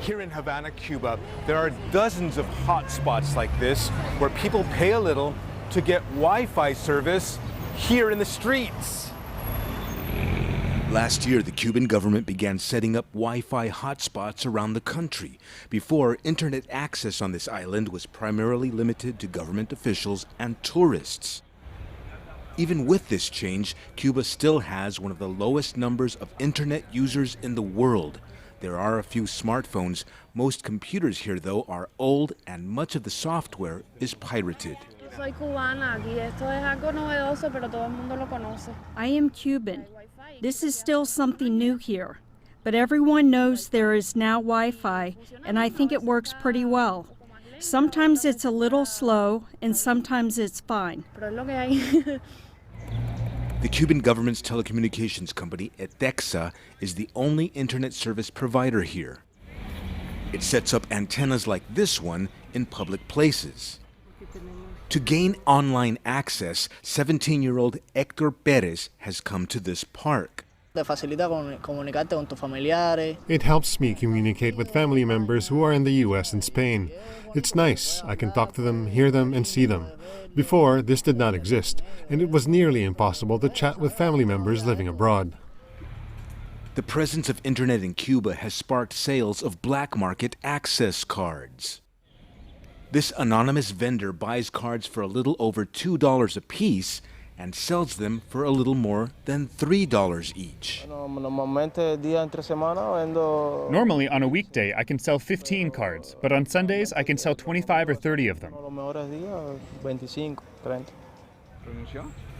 Here in Havana, Cuba, there are dozens of hotspots like this where people pay a little to get Wi-Fi service here in the streets. Last year, the Cuban government began setting up Wi-Fi hotspots around the country. Before, internet access on this island was primarily limited to government officials and tourists. Even with this change, Cuba still has one of the lowest numbers of internet users in the world. There are a few smartphones. Most computers here, though, are old, and much of the software is pirated. Soy cubana, aquí esto es algo novedoso, pero todo el mundo lo conoce. I am Cuban. This is still something new here, but everyone knows there is now Wi-Fi, and I think it works pretty well. Sometimes it's a little slow, and sometimes it's fine. Pero es lo que hay. The Cuban government's telecommunications company, ETEXA, is the only internet service provider here. It sets up antennas like this one in public places. To gain online access, 17-year-old Héctor Pérez has come to this park. It helps me communicate with family members who are in the US and Spain. It's nice. I can talk to them, hear them, and see them. Before, this did not exist, and it was nearly impossible to chat with family members living abroad. The presence of internet in Cuba has sparked sales of black market access cards. This anonymous vendor buys cards for a little over $2 a piece and sells them for a little more than $3 each. Normally, on a weekday, I can sell 15 cards, but on Sundays, I can sell 25 or 30 of them.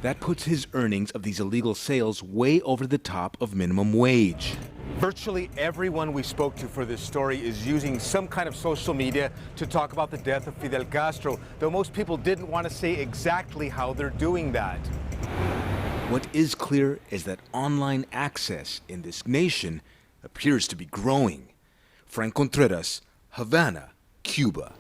That puts his earnings of these illegal sales way over the top of minimum wage. Virtually everyone we spoke to for this story is using some kind of social media to talk about the death of Fidel Castro, though most people didn't want to say exactly how they're doing that. What is clear is that online access in this nation appears to be growing. Franc Contreras, Havana, Cuba.